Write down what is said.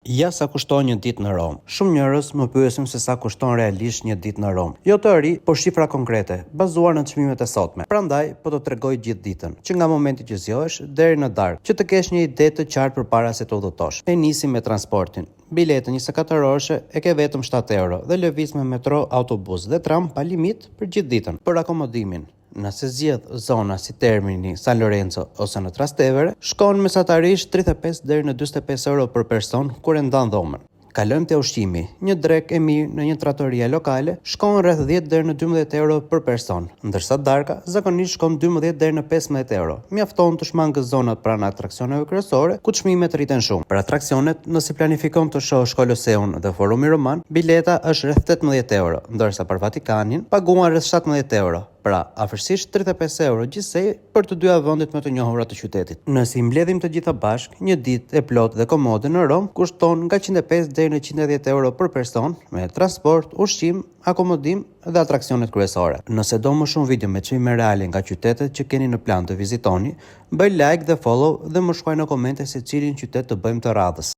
Ja sa kushton një ditë në Rom. Shumë njerëz më pyesin se sa kushton realisht një ditë në Rom. Jo teori, por shifra konkrete, bazuar në çmimet e sotme. Prandaj, po të tregoj gjithë ditën, që nga momenti që zgjohesh deri në darkë, që të kesh një ide të qartë përpara se të udhëtosh. E nisim me transportin. Biletën 24 orëshe e ke vetëm 7 euro dhe lëviz me metro, autobus dhe tram pa limit për gjithë ditën. Për akomodimin, nëse zgjedh zona si Termini, San Lorenzo ose në Trastevere, shkon mesatarisht 35 deri në 45 euro për person kur e ndan dhomën. Kalojmë te ushqimi. Një drek e mirë në një trattoria lokale shkon rreth 10 deri në 12 euro për person, ndërsa darka zakonisht shkon 12 deri në 15 euro. Mjafton të shmangësh zonat pranë atraksioneve kryesore, ku çmimet rriten shumë. Për atraksionet, nëse planifikon të shohësh Koloseun dhe Forumi Roman, bileta është rreth 18 euro, ndërsa për Vatikanin paguan rreth 17 euro. Pra, afërsisht 35 euro gjithsej për të dyja vendet më të njohura të qytetit. Nëse i mbledhim të gjitha bashk, një ditë e plotë dhe komode në Rom kushton nga 105 deri në 110 euro për person, me transport, ushqim, akomodim dhe atraksionet kryesore. Nëse do më shumë video me çmime reale nga qytetet që keni në plan të vizitoni, bëj like dhe follow dhe më shkruaj në komente se cilin qytet të bëjmë të radhës.